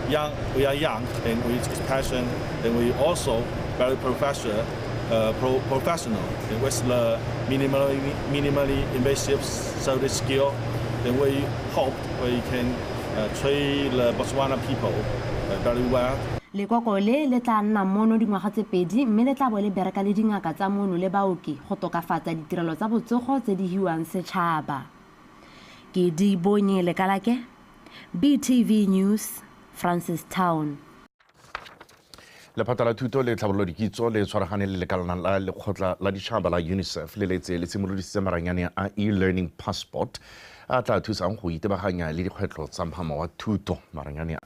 we are young and with passion, and we also very professional and with the minimally invasive surgery skill. Then we hope we can treat the Botswana people very well. Lekoko le tla nna mono dingwaga tse pedi mme le tla bo le bereka le dingaka tsa mono le baoki go tokafatsa ditirelo tsa botsogo tse di hiwang setšhaba. Ke di bonye lekalake BTV News, Francistown. Lephata la thuto le tlhabololo dikitso le tshwaragane le lekalana la lekgotla la ditšhaba la UNICEF le simolodisitse maranyane a e-learning passport a tla thusang go itebaganya le dikgwetlho tsa mphamo wa thuto. Maranyane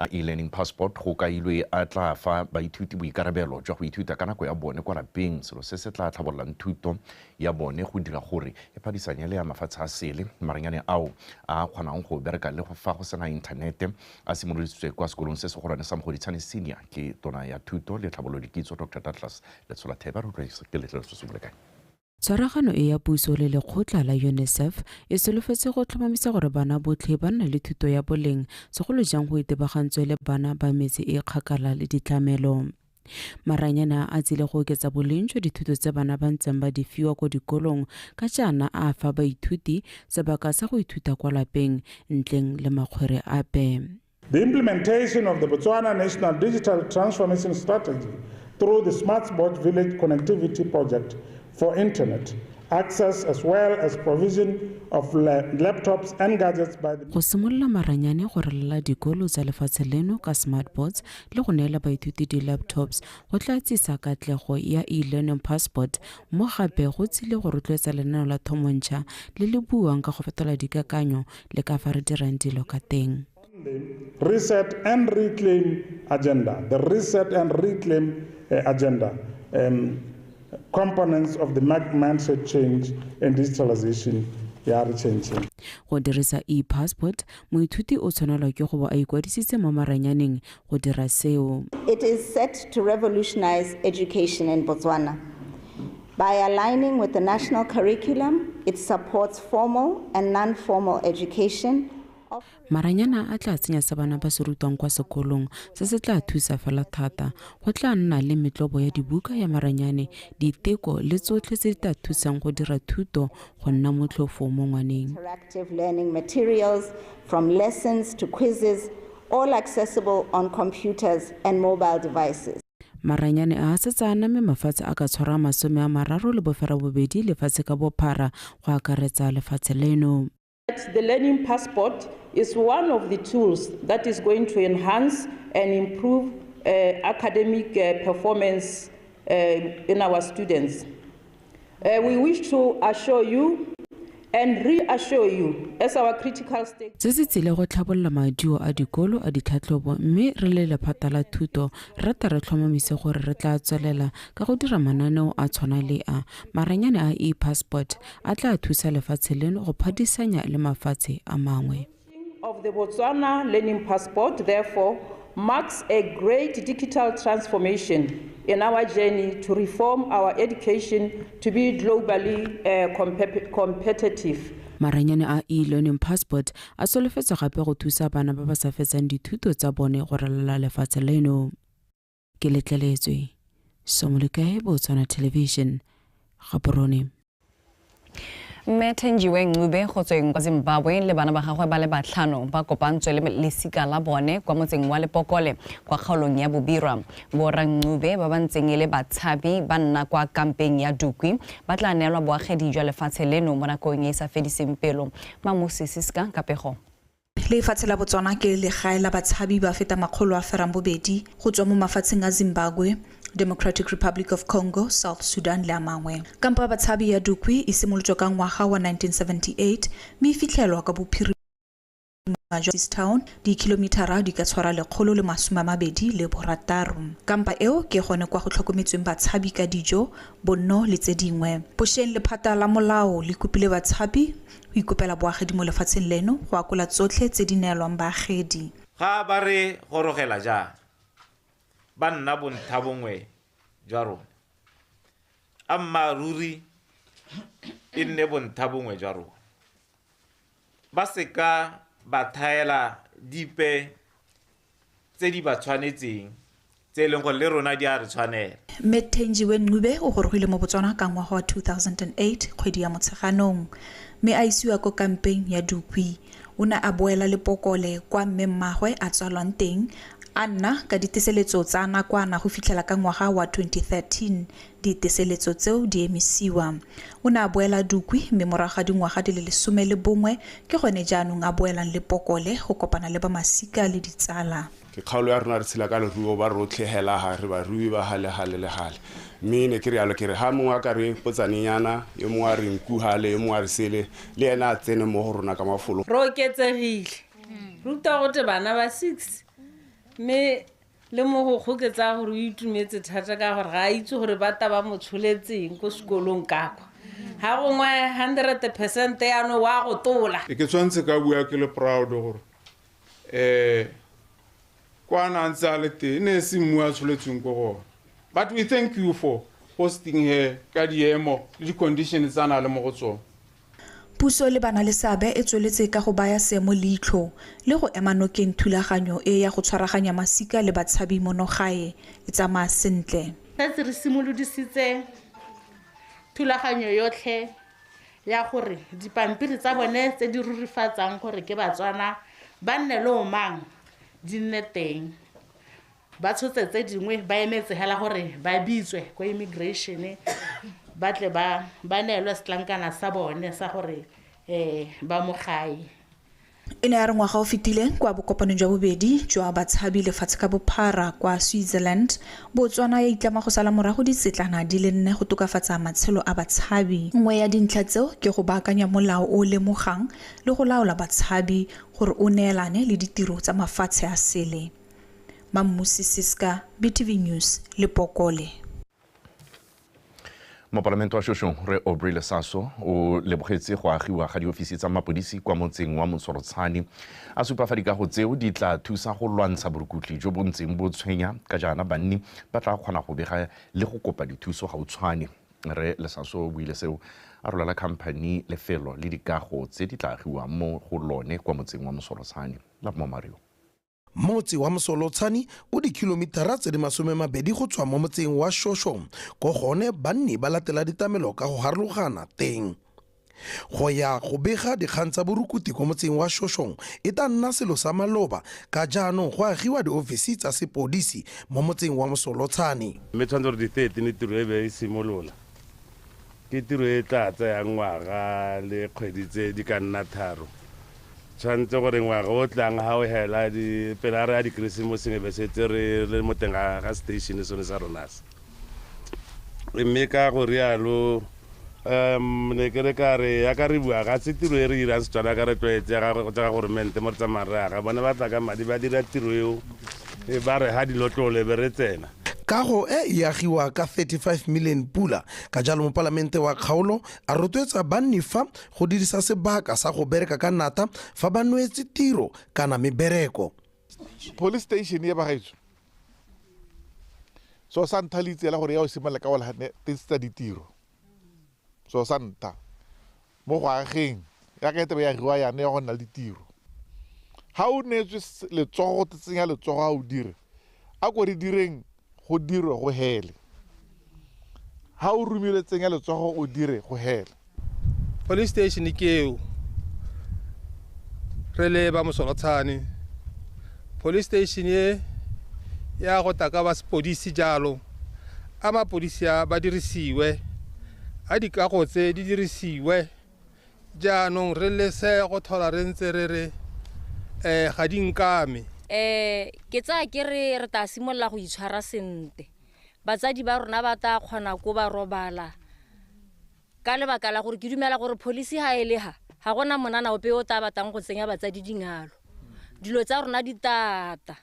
a e-learning passport go kailwe a tla fa baithuti boikarabelo jwa go ithuta ka nako ya bone kwa lapeng, selo se se tla tlhabololang thuto ya bone go dira gore e phadisanye le ya mafatshe a sele. Maranyane ao a kgonang go bereka le go fa go sena inthanete a simolodisitswe kwa sekolong se se golwane sa Mogoditšhane Senior ke tona ya thuto le tlhabololo dikitso Dr. Douglas Letsola-Theba ke letleletswe se bolekae. Tshwaragano e ya puso le lekgotla la UNICEF e solofetse go tlhomamisa gore bana botlhe ba nna le thuto ya boleng, segolo jang go itebagantswe le bana ba metse e kgakala le ditlamelo. Maranyana a tsile go oketsa boleng jwa dithuto tse bana ba ntseng ba di fiwa ko dikolong ka jaana a fa baithuti sebaka sa go ithuta kwa lapeng ntleng le makgwere ape. The implementation of the Botswana National Digital Transformation Strategy through the Smart Village Connectivity Project for internet access as well as provision of laptops and gadgets by the go simolola maranyane go ralala dikolo tsa lefatshe leno ka smart boards le go neela baithuti di-laptops go tla tsisa katlego ya e-learning passport mo gape go tsile go rotloetsa lenaneo la thomontšha le le buang ka go fetola dikakanyo le ka fa re dirang dilo ka teng. Reset and reclaim agenda, the reset and reclaim agenda, components of the mindset change and digitalization ya re changing. Go dirisa e-passport moithuti o tshwanelwa ke go ba a ikwadisitse mo maranyaneng go dira seo. It is set to revolutionize education in Botswana. By aligning with the national curriculum, it supports formal and non-formal education. Maranyana a tla tsenya sa bana ba se rutwang kwa sekolong se se tla thusa fela thata. Go tla nna le metlobo ya dibuka ya maranyane, diteko le tsotlhe tse di tla thusang go dira thuto go nna motlhofo mo ngwaneng. Interactive learning materials from lessons to quizzes, all accessible on computers and mobile devices. Maranyane a setse a name mafatshe a ka tshwara 30 le bofera bobedi lefatshe ka bophara go akaretsa lefatshe leno. The learning passport is one of the tools that is going to enhance and improve academic performance in our students. We wish to assure you and reassure you as our critical stake. Se se tsile go tlhabolola maduo a dikolo a ditlhatlhobo mme re le lephata la thuto re tla re tlhomamise gore re tla tswelela ka go dira mananeo a tshwana le a maranyane a e-passport a tla thusa lefatshe leno go phadisanya le mafatshe a mangwe. Of the Botswana Learning Passport, therefore, marks a great digital transformation in our journey to reform our education to be globally competitive. Maranyane a e-learning passport a solofetsa gape go thusa bana ba ba sa fetsang dithuto tsa bone go ralala lefatshe leno. Ke letleletswe Somolekae, Botswana Television, Gaborone. Methenjiwe Ncube go tsweng kwa Zimbabwe le bana ba gagwe ba le batlhano ba kopantswe le lesika la bone kwa motseng wa Lepokole kwa kgaolong ya Bobirwa. Borra Ncube ba ba ntseng le batshabi ba nna kwa kampeng ya Dukwi ba tla neelwa boagedi jwa lefatshe leno mo nakong e sa fediseng pelo. Mamosisiska Kapego. Lefatshe la Botswana ke legae la batshabi ba feta 200 go tswa mo mafatsheng a Zimbabwe, Democratic Republic of Congo, South Sudan le a mangwe. Kampa batshabi ya Dukwi e simolotswe ka ngwaga wa 1978 mme fitlhelwa ka bophirima jwa town di kilometera di ka tshwara 126. Kampa eo ke gone kwa go tlhokometsweng batshabi ka dijo, bonno le tse dingwe. Pošeng lephata la molao le kopile batshabi go ikopela boagedi mo lefatsheng leno go akola tsotlhe tse di neelwang baagedi. Ga ba re gorogela ja ba nna bonthabongwe jwa rona amma ruri e nne bonthabongwe jwa rona ba seka ba thaela dipe tse di ba tshwanetseng tse leng gore le rona di a re tshwanela. Methenjiwe Ncube o gorogile mo Botswana ka ngwaga wa 2008 kgwedi ya Motsheganong mme a isiwa ko kampeng ya Dukwi. O ne a boela Lepokole kwa mme mmagwe a tswalwang teng a nna ka diteseletso tsa nakwana go fitlhela ka ngwaga wa 2013 diteseletso tseo di emisiwa. O ne a boela Dukwi mme morago ga dingwaga di le 11 ke gone jaanong a boelang Lepokole go kopana le ba masika le ditsala. Ke kgaolo ya rona re tshela ka leruo ba rotlhe hela ha re ba rui ba hale le hale mme ne ke rialo ke re ha mongwe ka re potsanenyana yo mongwe re nku hale yo mongwe re sele le ena a tsene mo go rona ka mafolo ro ketsegile ruta go te bana ba 6 mme le mo go goketsa gore o itumetse thata ka gore ga itse gore ba taba mo tsholetseng ko sekolong kako ha gongwe 100% ya no wa go tola ke tshwantse ka bua ke le proud gore kwana ntse le te ne se mua tsholetseng go go. But we thank you for hosting here ka diemo le di conditions tsana le mo go tsona. Puso le bana le seabe e tsweletse ka go baya seemo leitlho le go ema nokeng thulaganyo e ya go tshwaraganya masika le batshabi mo nogae e tsamaya sentle. Tse re simolodisitse thulaganyo yotlhe ya gore dipampiri tsa bone tse di rurifatsang gore ke Batswana ba nne le omang di nne teng. Ba tshotse tse dingwe ba emetse hela gore ba bitswe ko immigration ba tle ba neelwe setlankana sa bone sa gore ba mo gae. E ne a re ngwaga o fetileng kwa bokopanong jwa bobedi jwa batshabi lefatshe ka bophara kwa Switzerland Botswana ya itlama go sala morago ditsetlana di le 4 go tokafatsa matshelo a batshabi. Nngwe ya dintlha tseo ke go baakanya molao o lemogang le go laola batshabi gore o neelane le ditiro tsa mafatshe a sele. Mamusi Siska, BTV News, Lepokole. Mopalamento wa Shoshong re Aubrey Lesaso o lebogetse go agiwa ga diofisi tsa mapodisi kwa motseng wa Mosorotshane a supafadi ka go tseo di tla thusa go lwantsha borukutli jo bo ntseng bo tshwenya ka jana banni ba tla kgona go bega le go kopa dithuso ga utshwane. Re Lesaso o buile seo a rolela company lefelo le dikago tse di tla agiwa mo go lone kwa motseng wa Mosorotshane. La mo Mario. Motse wa Mosolotshane o dikilomitara tse di 20 go tswa mo motseng wa Shoshong go gone banni ba latela ditamelo ka go harologana teng. Go ya go bega dikgang tsa borukuti ko motseng wa Shoshong e tla nna selo sa maloba ka jaanong go agiwa diofisi tsa sepodisi mo motseng wa Mosolotshane. mme tshwanetse gore di-13 tiro e be e simolola ke tiro e tla tsaya ngwaga le kgwedi tse di ka nna 3 tshwanetse gore ngwaga o tlang ga o hela pele a re ya dikrisimoseng e be setse re le mo teng ga station sone sa ronase mme ka go rialo ne ke re ka re ya ka re bua ga se tiro e re irang Setswana ka re tlwaetse ga goromente mo re tsamayang ga bone ba tla ka madi ba dira tiro eo e ba re ha dilotlole be re tsena. Kago e agiwa ka 35 million pula ka jalo mo palamente wa kgaolo a rotloetsa banni fa go dirisa sebaka sa go bereka ka nata fa ba nwetse tiro kana mebereko. Police station ya bagaetso so santa le tsela gore ya o simala ka wala tsa ditiro so santa mo go ageng ya ka tebe ya riwa ya ne go nna ditiro ha o netswe letsogo tsenya letsogo a o dire a go re direng go dirwe go hele ha o rumile tsenya letsogo o dire go hele. Police station ke eo re le ba Mosolotshane police station ye ya go taka ba sepodisi jalo a mapodisi ba dirisiwe a dikago tse di dirisiwe jaanong re lese go thola re ntse re ga dinkame. Ke tsa ke re ta simolla go itshwara sente batsadi ba rona ba ta kgona go ba robala ka lebaka la gore ke dumela gore police ha ele ha gona monana ope o ta batang go tsenya batsadi dingalo dilo tsa rona di tata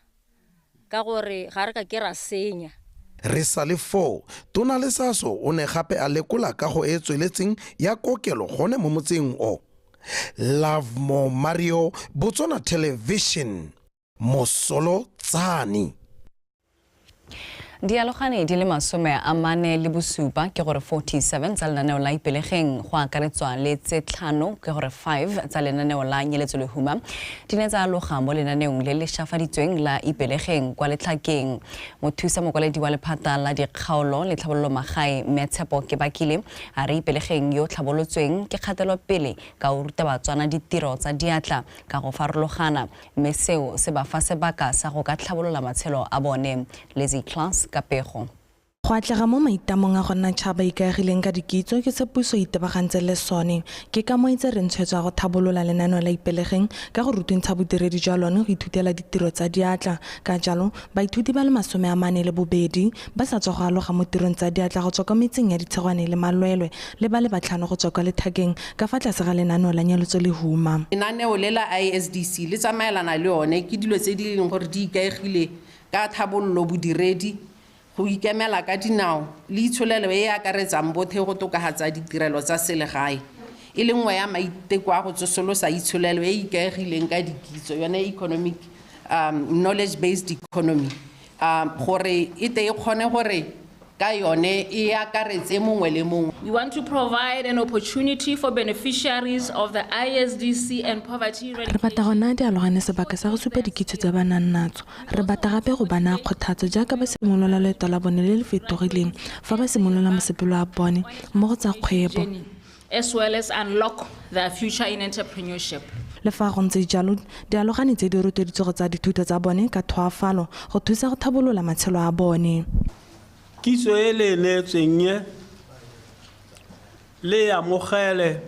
ka gore ga re ka ke ra senya. Re sa le 4 tona Lesaso o ne gape a lekola ka go e tsweletseng ya kokelo gone mo motseng o. Love Mo Mario, Botswana Television, Mosolotshane. Dialogane di le masome a mane le bosupa ke gore 47 tsa lenaneo la ipelegeng go akaretswa le tse tlhano ke gore 5 tsa lenaneo la nyeletso le huma di ne tsa aloga mo lenaneong le le shafaditsweng la ipelegeng kwa letlhakeng. Mothusa mokwaledi wa lephata la dikgaolo le tlhabololo magae Metshepo ke bakile a re ipelegeng yo tlhabolotsweng ke kgatelopele ka o ruta batswana ditiro tsa diatla ka go farologana mme seo se ba fa sebaka sa go ka tlhabolola matshelo a bone. Lazy Class Kapego. Go atlega mo maitamong a go nna tšhaba ikaegileng ka dikitso ke se puso itebagantse le sone ke ka mo itse re ntshwetsa go thabolola lenaneo la ipelegeng ka go rutuntsha bodiredi jwa lone go ithutela ditiro tsa diatla ka jalo baithuti ba le 42 ba sa tswa go aloga mo tirong tsa diatla go tswa kwa metseng ya Ditshegwane le Malwelwe le ba le batlhano go tswa kwa Lethakeng ka fa tlase ga lenaneo la nyeletso le huma. Lenaneo le la ISDC le tsamaelana le yone ke dilo tse di leng gore di ikaegile ka thabololo bodiredi go ikemela ka dinao le itsholelo e akaretsang bothe go tokagatsa ditirelo tsa selegae e le nngwe ya maiteko a go tsosolosa itsholelo e ikaegileng ka dikitso yone economic knowledge based economy gore e te e kgone gore ka yone e akaretse mongwe le mongwe. We want to provide an opportunity for beneficiaries of the ISDC and poverty re batla gona dialogane sebaka sa go supa dikitso tsa banannatso re batla gape go bana kgothatso jaaka ba simolola leeto la bone le le fetogileng fa ba simolola mosepelo a bone mo go tsa kgwebo as well as unlock their future in entrepreneurship. Le fa go ntse jalo dialogane tse di roteditswe go tsa dithuto tsa bone ka thoafalo go thusa go thabolola matshelo a bone. Kitso e le neetsweng le amogele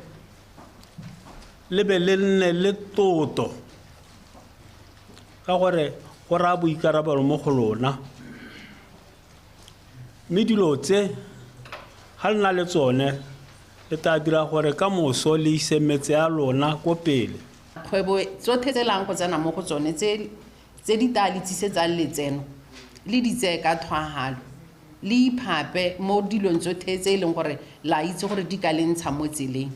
le be le nne le toto ka gore go ra boikarabelo mo go lona mme dilo tse ga le na le tsone le tla dira gore ka moso le isemetse ya lona ko pele. Kgwebo tsotlhe tse lang go tsena mo go tsone tse di tla le tlisetsang letseno le di tseye ka thwagalo le iphape mo dilong tsotlhe tse e leng gore la itse gore di ka lentsha mo tseleng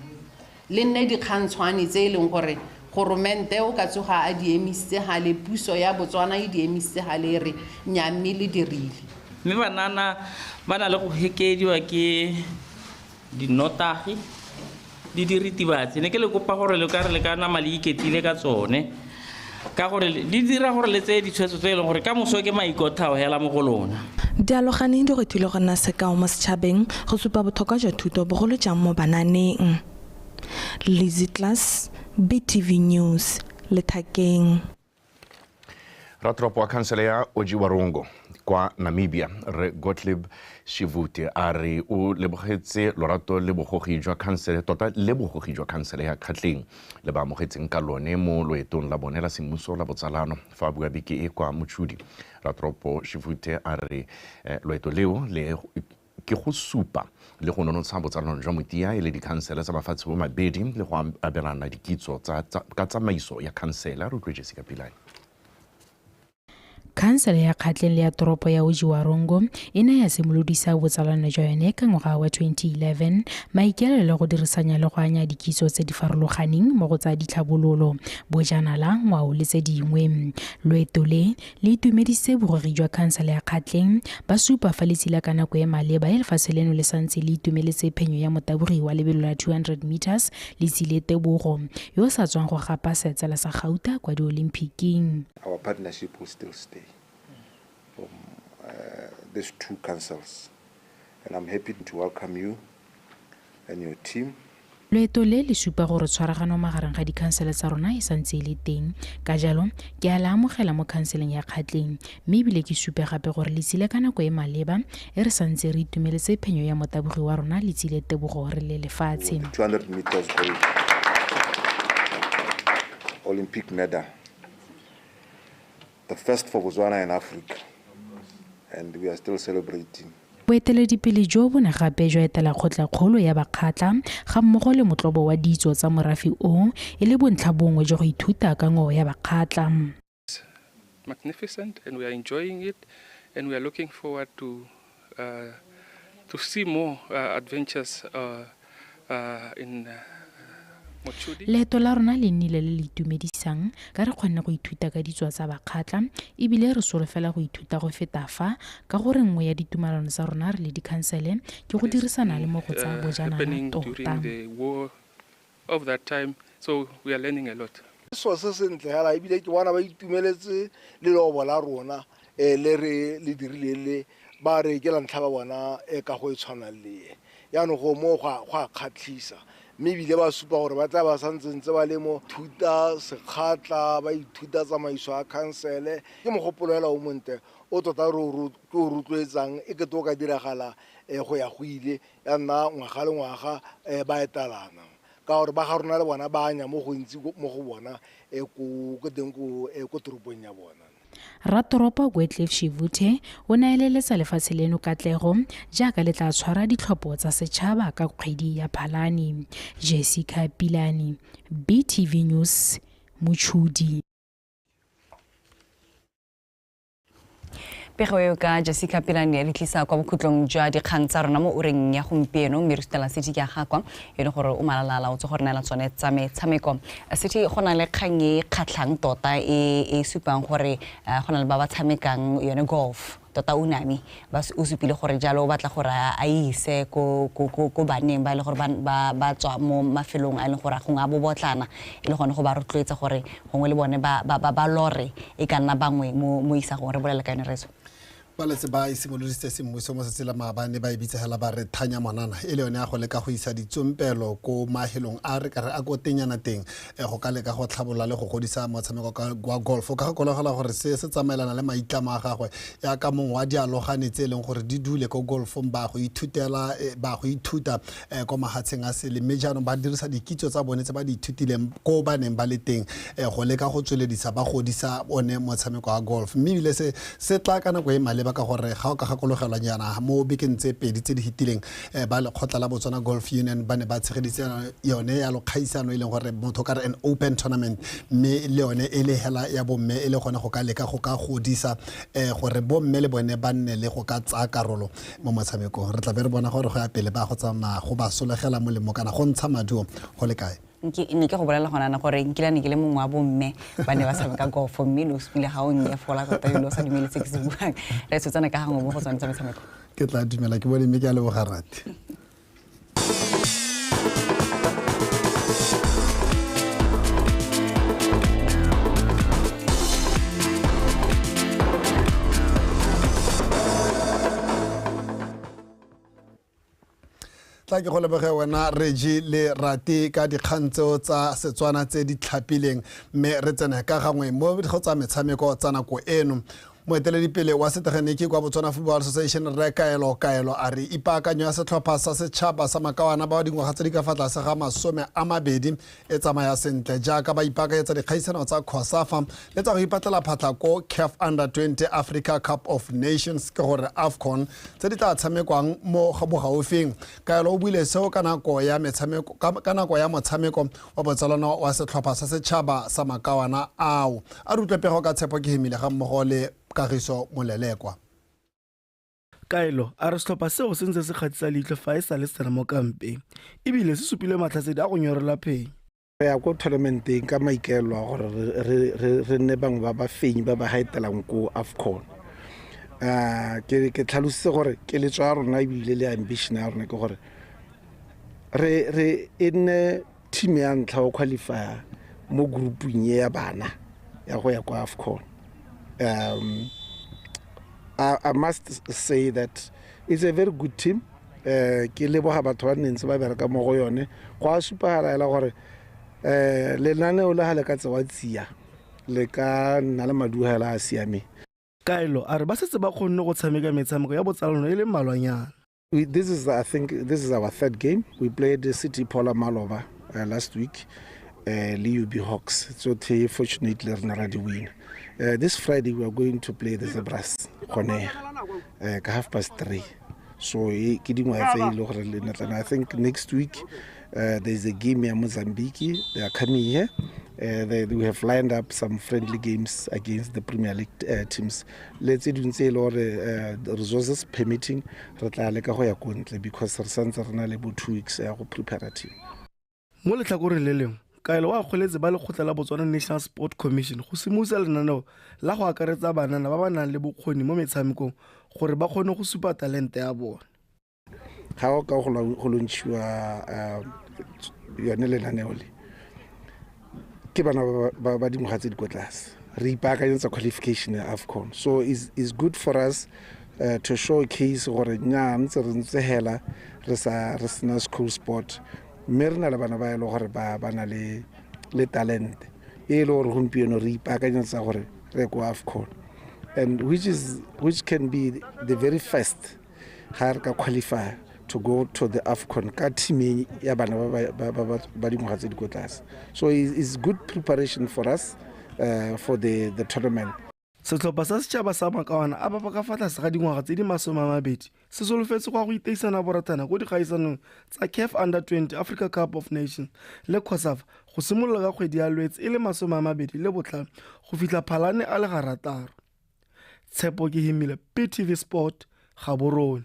le nne dikgantshwane tse e leng gore goromente o ka tsoga a di emisitse gale puso ya Botswana e di emisitse gale re nyamme le dirile. Mme banana ba na le go hekediwa ke dinotagi di diritibatsi ne ke le kopa gore le ka re le ka nama le iketile ka tsone ka gore di dira gore le tse ditshwetso tse e leng gore ka moso ke maikotlhao hela mo go lona. Dialogane di go thile go nna sekao mo setšhabeng go supa botlhokwa jwa thuto bogolo jang mo bananeng. Lizzy Class, BTV News, Lethakeng. Ratropo wa khansele ya Ojiwarongo kwa Namibia re Gottlieb Shivuti a re o lebogetse lorato le bogogi jwa khansele tota le bogogi jwa khansele ya Khatleng le ba amogetseng ka lone mo loetong la bone la semmuso la botsalano fa bua beke e kwa Motšhudi. Ratropo Shivuti a re loeto leo le ke go supa le go nonontsha botsalano jwa motia e le dikhansele tsa mafatshe bo mabedi le go abelana dikitso ka tsamaiso ya khansele. Re utlwe Jessica Pilane. Khansele ya Khatleng le ya toropo ya Ojiwarongo e ne ya simolodisa botsalano jwa yone ka ngwaga wa 2011 maikaelelo go dirisanya le go anya dikitso tse di farologaneng mo go tsa ditlhabololo bojanala ngwao le tse dingwe. Loeto le itumedisitse borori jwa khansele ya Khatleng ba supa fa letsila ka nako e maleba e lefatshe leno le santse le itumeletse phenyo ya motabogi wa lebelo la 200 meters le tsile Tebogo yo sa tswang go gapa setsela sa Gauta kwa di-Olympiking. Our partnership will still stay from these two councils, and I'm happy to welcome you and your team. Loeto le le supa gore tshwaragano magareng ga dikhansele tsa rona e santse le teng ka jalo ke a la amogela mo khanseleng ya Khatleng mme ebile ke supe gape gore le tsile ka nako e maleba e re santse re itumeletse phenyo ya motabogi wa rona le tsile Tebogo re le lefatshe. 200 meters Olympic medal, the first for Botswana in Africa, and we are still celebrating. Boeteledipele jo bo ne gape jwa etela kgotla kgolo ya Bakgatla ga mmogo le motlobo wa ditso tsa morafi o e le bontlhabongwe jo go ithuta ka ngwao ya Bakgatla. Magnificent, and we are enjoying it, and we are looking forward to see more adventures in leeto la rona le nnile le le itumedisang ka re kgonne go ithuta ka ditso tsa bakgatla ebile re solofela go ithuta go feta fa ka gore nngwe ya ditumalano tsa rona re le dikhansele ke go dirisana le mo go tsa bojanala tota. Of that time, so we are learning a lot. So se sentle hela ebile ke bona ba itumeletse le lobo la rona le re le dirile ba re ke la ntlha ba bona ka go itshwana le ya no go mo gwa khatlisa mme bile ba supa gore ba tla ba santsentse ba le mo thuta sekgatla ba ithuta tsamaiso a council ke mogopolo hela o monte o tota ro rutloetsang e ke to ka diragala go ya go ile ya nna ngwaga le ngwaga ba etalana ka gore ba ga rona le bona ba anya mo go ntsi mo go bona go teng go toropong ya bona. Ratoropo Wycliffe Shivuthe o naeleletsa lefatshe leno katlego jaaka le tla tshwara ditlhopho tsa setšhaba ka kgwedi ya Phalane. Jessica Pilani, BTV News, Motšhudi. Pego eo ka Jessica Pilani ya ditlisa kwa bokhutlong jwa dikgang tsa rona mo ureng ya gompieno mme re stela sedi ya gakwa e le gore o malalala o tse gore nela tsone tsa metshameko sedi go na le kgang e kgatlhang tota e supang gore go na le ba ba tshamekang yone golf tota Unami ba o supile gore jalo o batla gore a ise ko baneng ba le gore ba tswa mo mafelong a le gore go nga bobotlana e le gone go ba rotloetsa gore gongwe le bone ba lore e ka nna bangwe mo isa gore bolela ka yone reso baletse ba isimoloditse semmuso mo setsela maabane ba ibitsegela ba re thanya monana e le yone ya go leka go isa ditsompelo ko mahelong a re ka re a go tenyana teng go ka leka go tlhabolola le go godisa motshameko wa golf ka go kolegela gore se tsamaelana le maitlamo a gagwe ya ka mongwe wa dialogane tse e leng gore di dule ko golfong ba go ithuta ko mahatsheng a sele mme jaanong ba dirisa dikitso tsa bone tse ba di ithutileng ko ba neng ba le teng go leka go tsweledisa ba godisa one motshameko wa golf mme ebile se tla ka nako e maleba ka gore ga o ka gakologelwa nyana mo bekeng tse pedi tse di hitileng ba lekgotla la Botswana Golf Union ba ne ba tshegeditse yone ya lokgaisano e leng gore motho ka re an open tournament mme le yone e le hela ya bomme e le gone go ka leka go ka godisa gore bomme le bone ba nne le go ka tsa karolo mo motshamekong re tla be re bona gore go ya pele ba go tsamaya go ba solegela molemo kana go ntsha maduo go le kae ne ke go bolela gona na gore nkilane ke le mongwe wa bomme ba ne ba tshameka golf mme lo spile ga o nye fola tota yo sa dumeletse ke se buang re tsotsana ka gangwe mo go tswana tsa metshameko ke tla dumela ke bone mme ke a le bogarati ke go lebege wena Regi le Rati ka dikgantso tsa Setswana tse di tlhapileng mme re tsena ka gangwe mo go tsa metshameko tsa nako eno moeteledipele wa setegeniki kwa Botswana Football Association re Kaelo a re ipaakanyo ya setlhopha sa setšhaba sa makawana ba dingwaga tse di ka fa tlase ga 20 e tsamaya sentle jaaka ba ipaakanyetsa dikgaisano tsa COSAFA le tsa go ipatlela phatlha ko CAF Under 20 Africa Cup of Nations ke gore AFCON tse di tla tshamekwang mo bogaufeng Kaelo o buile seo ka nako ya motshameko wa botsalano wa setlhopha sa setšhaba sa makawana ao a rutlwepego ka tshepo ke hemile ga mmogo le Kagiso Molelekwa. Kaelo a re setlhopha seo se ntse se kgatisa leitlho fa e sa le tsena mo kampeng ebile se supile matlhatsedi a go nyorela pheng re ya ko tournamenteng ka maikaelelo a gore re nne bangwe ba bafenyi ba ba haetelang ko AFCON ke tlhalositse gore ke letso ya rona ebile le ambition ya rona ke gore re e nne team ya ntlha go qualifya mo grouping ya bana ya go ya kwa AFCON. I must say that it's a very good team. Ke leboga batho ba ntse ba bereka mo go yone go a supagala ela gore lenaneo le ha le ka tsewa tsia le ka nna le maduhela a siame. Kaelo a re ba setse ba kgonne go tshameka metshameko ya botsalano e le mmalwanyana. I think this is our third game. We played the City Paula Malova last week. Liubi Hawks. So fortunately we win. This Friday we are going to play the Zebras Kone 3:30. So I think next week there is a game in Mozambique. They are coming here. We have lined up some friendly games against the Premier League teams. Let's say the resources permitting because we 2 weeks to prepare a team. Mo letlhakoreng le lengwe Kaelo wa kgoletse ba Lekgotla la Botswana National Sport Commission go simolosa lenaneo la go akaretsa banana ba ba nang le bokgoni mo metshamekong gore ba kgone go supa talente ya bone. Ga o ka go lontshiwa yone lenaneo le ke bana ba dingwaga tse di kwa tlase re ipaakanyetsa qualification ya AFCON, so is good for us to showcase gore nya ntse re ntse hela re sena school sport mme re na le bana ba e le gore ba na le talent e le gore gompieno re ipaakanyetsa gore re go AFCON, and which can be the very first ga re ka qualify to go to the AFCON ka team ya bana ba dingwaga tse di kwa tlase. So it's good preparation for us for the tournament. Setlhopha sa setšhaba sa Makawana a bapa ka fa tlase ga dingwaga tse di 20 se solofetse go go iteisana boratana go dikgaisanong tsa CAF Under-20 Africa Cup of Nations le COSAFA go simolola ka kgwedi ya Lwetse e le 25 go fitlha Phalane a le garataro. Tshepo ke Himile, PTV Sport, Gaborone.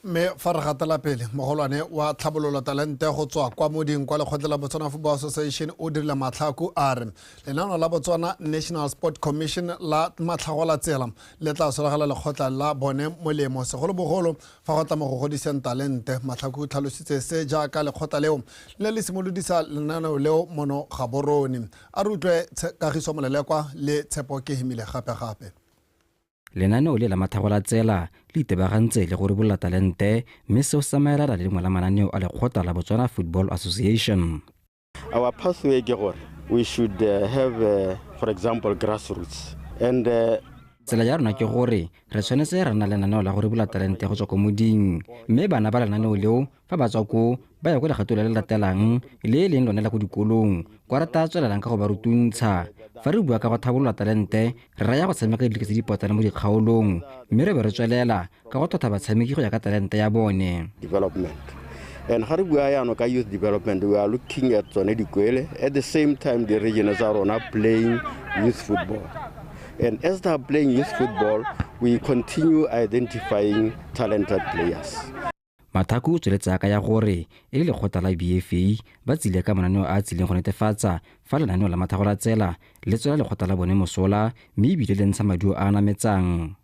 Mme fa re gatela pele mogolwane wa tlhabololo talente go tswa kwa moding kwa Lekgotla la Botswana Football Association o dirile matlhako a re lenaneo la Botswana National Sport Commission la matlhago la tsela le tla solagela lekgotla la bone molemo segolobogolo fa go tla mo go godiseng talente. Matlhako o tlhalositse se jaaka lekgotla leo le le simolodisa lenaneo leo mono Gaborone. A re utlwe Kagiso Molelekwa le Tshepo ke Himile gape. Lenaneo le la matlhago la tsela le itebagantse le go ribolla talente mme seo se tsamaelana le lengwe la mananeo a Lekgotla la Botswana Football Association. Our pathway ke gore we should have for example grassroots and tsela ya rona ke gore re tshwanetse re na lenaneo la go ribolla talente go tswa ko moding mme bana ba lenaneo leo fa ba tswa ko ba ya go legatolo le latelang le leng lone la go dikolong kwa re tla tswelelang ka go ba rutuntsha. Fa re bua ka go tlhabolola talente re raya go tshameka dileketse dipotana mo dikgaolong mme re be re tswelela ka go thotha batshameki go ya ka talente ya bone. Development. And ga re bua yaano ka youth development, we are looking at tsone dikwele at the same time the regions are on playing youth football. And as they are playing youth football, we continue identifying talented players. Mathaku o tsweletsa ka ya gore e le lekgotla la BFA ba tsile ka mananeo a tsileng go netefatsa fa lenaneo la matlhago la tsela le tswela lekgotla la bone mosola mme ebile le ntsha maduo a nametsang.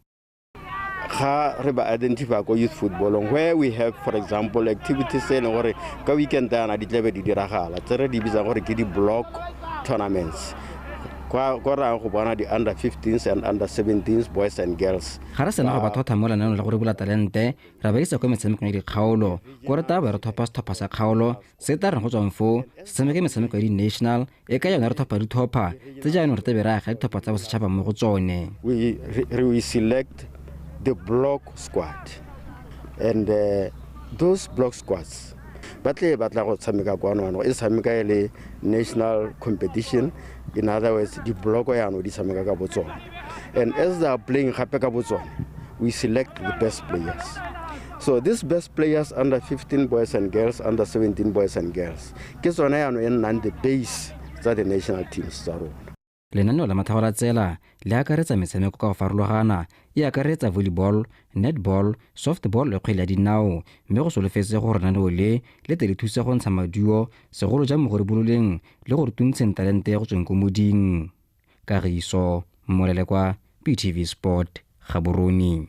Ga re ba identify ko youth football where we have for example activities e leng gore ka weekend ana di tlebe di diragala tse re di bitsa gore ke di block tournaments. Kwa ra go bona di under 15s and under 17s boys and girls. Ga re sena go ba thotha mo lenaneo la go ribolla talente ra ba isa kwa metshameko ya dikgaolo go re taba re thopa sa kgaolo se ta re go tswang fo se tshameke metshameko ya di-national e ka yona re thopa dithopa tse jaanong re tebe ra ga dithopa tsa bosetšhaba mo go tsone. We select the block squad and those block squads batla go tshameka kwa nona e tshameka le national competition. In other words, the block yano di tshameka ka Botswana. And as they are playing gape ka Botswana, we select the best players. So these best players under 15 boys and girls, under 17 boys and girls, ke tsona yano e nnang the base tsa the national teams tsa rona. Lenaneo la matlhago la tsela le akaretsa metshameko ka go farologana e akaretsa volleyball, netball, softball le kgwele ya dinao mme go solofetse gore lenaneo le tle le thuse go ntsha maduo segolo jang mo go ribololeng le go rutuntsheng talente ya go tsweng ko moding. Kagiso Molelekwa, PTV Sport, Gaborone.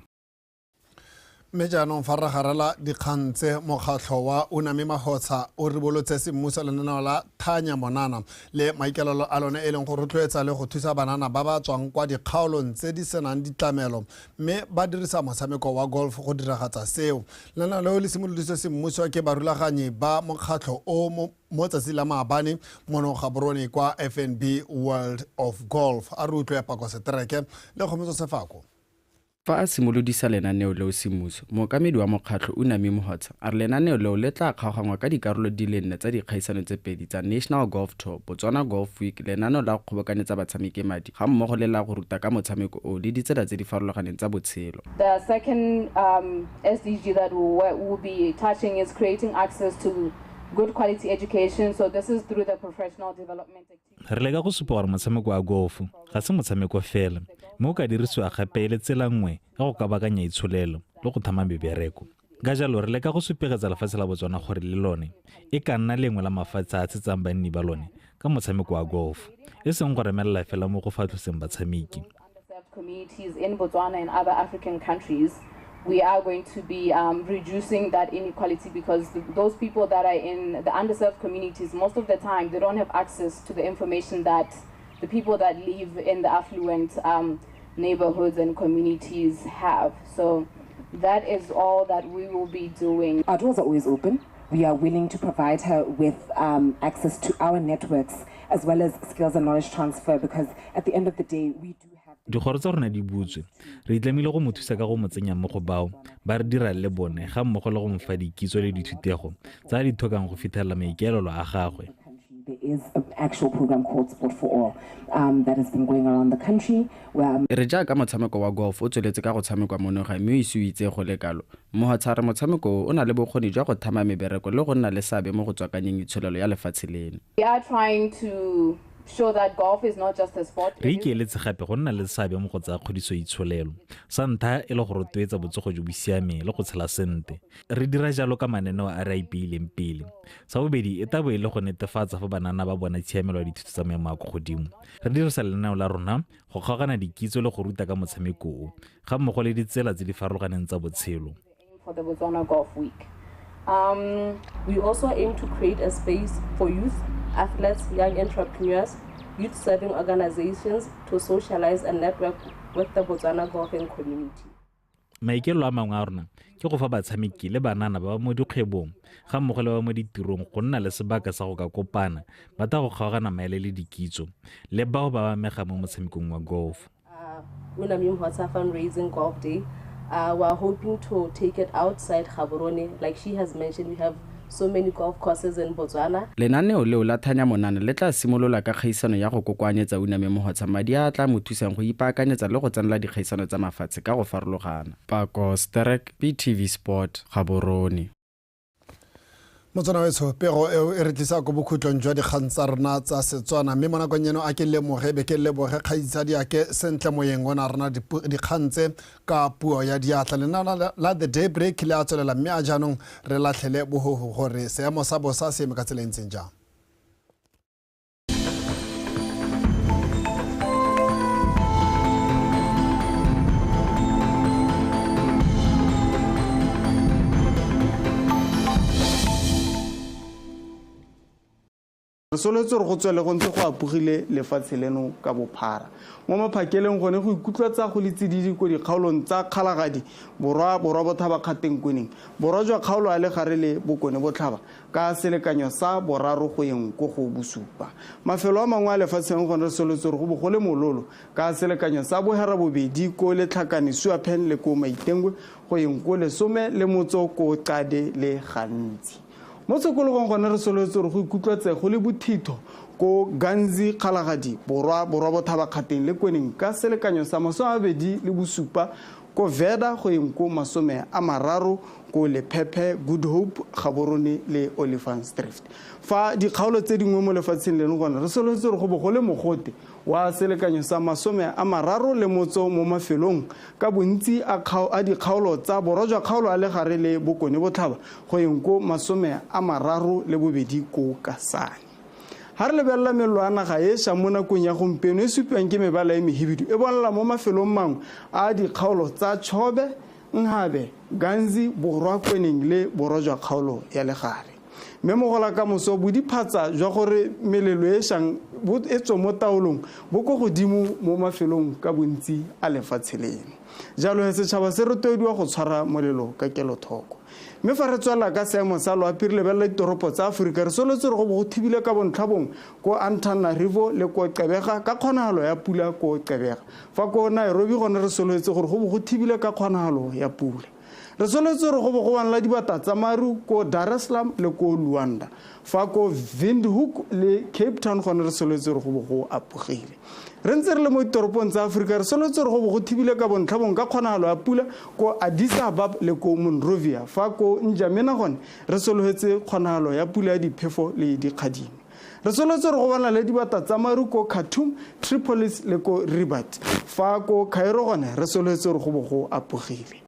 Mme jaanong fa re garela dikgang tse mokgatlho wa Unami Mahotsa o ribolotse semmuso lenaneo la Thanya Monana le maikalelo a lone e leng go rotloetsa le go thusa banana ba ba tswang kwa dikgaolong tse di senang ditlamelo mme ba dirisa motshameko wa golf go diragatsa seo. Lenaneo leo le simoloditswe semmuso ke barulaganyi ba mokgatlho o mo tsatsi la maabane mono Gaborone kwa FNB World of Golf. A re utlwe Pako Setereke le Kgometso Sefako. Fa a simolodisa lenaneo leo semmuso mookamedi wa mokgatlho Unami Mahotsa a re lenaneo leo le tla kgaoganngwa ka dikarolo di le 4 tsa dikgaisano tse pedi tsa National Golf Tour, Botswana Golf Week, lenaneo la go kgobokanyetsa batshameki madi ga mmogo le la go ruta ka motshameko o le ditsela tse di farologaneng tsa botshelo. The second SDG that we'll be touching is creating access to good quality education, so this is through the professional development activity. Re leka go supa gore motshameko wa golf ga se motshameko fela mme o ka dirisiwa gape le tsela nngwe ya go kabakanya itsholelo le go thama mebereko. ka jalo re leka go supegetsa lefatshe la Botswana gore le lone e ka nna lengwe la mafatshe a tshetsang banni ba lone ka motshameko wa golf e seng go remelela fela mo go fatlhoseng batshameki. Communities in Botswana and other African countries, we are going to be reducing that inequality because those people that are in the underserved communities, most of the time, they don't have access to the information that the people that live in the affluent neighborhoods and communities have. So that is all that we will be doing. Our doors are always open. We are willing to provide her with access to our networks as well as skills and knowledge transfer because at the end of the day, we do Dikgoro tsa rona di butswe re itlamile go mo thusa ka go mo tsenya mo go bao ba re dira le bone ga mmogo le go mo fa dikitso le dithutego tsa di thokang go fitlhela maikaelelo a gagwe. There is an actual program called Sport for All that has been going around the country. Re jaaka motshameko wa golf o tsweletse ka go tshamekwa mo naga mme o isuitse go le kalo. Mohatshare motshameko o na le bokgoni jwa go thama mebereko le go nna le sabe mo go tswakanyeng itsholelo ya lefatshe leno. We are trying to show that golf is not just a sport. Re ikeletse gape go nna le sabe mo go tsa kgodiso itsholelo. Sa ntlha e le go rotloetsa botsogo jo bo siameng le go tshela sente. Re dira jalo ka mananeo a re a ipeileng pele. Sa bobedi e tabo e le go netefatsa fa banana ba bona tshiamelo ya dithuto tsa maemo a go godimo. Re dirisa lenaneo la rona go kgogana dikitso le go ruta ka motshameko o ga mmogo le ditsela tse di farologaneng tsa botshelo. For the Botswana Golf Week. We also aim to create a space for youth, athletes, young entrepreneurs, youth-serving organizations to socialize and network with the Botswana golfing community. Maikelo a mangwe a rona ke go fa batshameki le banana ba mo dikgwebong ga mmogo le ba mo ditirong go nna le sebaka sa go ka kopana ba ta go kgaogana maele le dikitso le bao ba amega mo motshamekong wa golf. Unami Mhotsa Fundraising Golf Day. We're hoping to take it outside Gaborone. Like she has mentioned, we have so many golf courses in Botswana. Lenaneo leo la Thanya Monana le tla simolola ka kgaisano ya go kokoanyetsa Unami Mhotsa madi a tla mo thusang go ipaakanyetsa le go tsenela dikgaisano tsa mafatshe ka go farologana. Pako Sterek, PTV Sport, Gaborone. Motswana wetso pego e re tlisa go bokhutlong jwa dikgang tsa rena tsa Setswana mme mo nakong eno a ke lemoge be ke leboge kgaitsadi ya ke sentle moyeng ona rena dikgang tse ka puo ya diatla lenana la the day break le a tswelela mme a jaanong re latlhele bogogo gore seemo sa bosa se eme ka tsela ntseng jang. Re soletse re go tswele go ntse go apogile lefatshe leno ka bophara mo maphakeleng gone go ikutlwatsa go letsedidi ko dikgaolong tsa Kgalagadi borwa bothaba kgateng kweneng borwa jwa kgaolo a le gare le bokone botlhaba ka selekanyo sa boraro go yeng go go bosupa mafelo a mangwe a lefatsheng gone re soletse re go bogole mololo ka selekanyo sa bohera bobedi ko le tlhakane Suapen le ko Maitengwe go yeng ko lesome le motso ko Qade le Gantsi. Mo tsekologong gone re soletse re go ikutlwatse go le bothitho ko Ganzi Kgalagadi borwa bothaba kgateng le kweneng ka selekanyo sa 27 ko Veda go yeng ko 30 ko Lephephe Good Hope Gaborone le Oliphants Drift fa dikgaolo tse dingwe mo lefatsheng leno gone re soletse re go bogole mogote wa selekanyo sa 30 le motso mo mafelong ka bontsi a dikgaolo tsa borwa jwa kgaolo a le gare le bokone botlhaba go yeng ko 32 ko Kasane. Ha re lebelela mello a naga e sha mo nakong ya gompieno e supang ke mebala e mehibidu e bonala mo mafelong mangwe a dikgaolo tsa Chobe, Nhabe, Ganzi, borwa kweneng le borwa jwa kgaolo ya legare. Mme mogola ka moso bodiphatsa jwa gore melelo e shang e tswa mo taolong bo go godimo mo mafelong ka bontsi a lefatshe leno. Jalo he setšhaba se rotloediwa go tshwara molelo ka kelothoko. Mme fa re tswela ka seemo sa loapi re lebelela ditoropo tsa Aforika re soletse re go bo thibile ka bontlhabong ko Antananarivo le ko Qebega ka kgonagalo ya pula ko Qebega fa ko Nairobi gone re soletse gore go bo go thibile ka kgonagalo ya pula. Re soletse re go bo go banla dibata tsa maru ko Dar es Salaam le ko Luanda fa ko Windhoek le Cape Town gone re soletse re go bo go apogile. Re ntse re le mo ditoropong tsa Aforika re soletse re go bo go thibile ka bontlhabong ka kgonagalo ya pula ko Addis Ababa le ko Monrovia fa ko N'Djamena gone re soletse kgonagalo ya pula ya diphefo le dikgadimo. Re soletse re go bana le dibata tsa maru ko Khartoum, Tripolis le ko Rabat fa ko Cairo gone re soletse re go bo go apogile.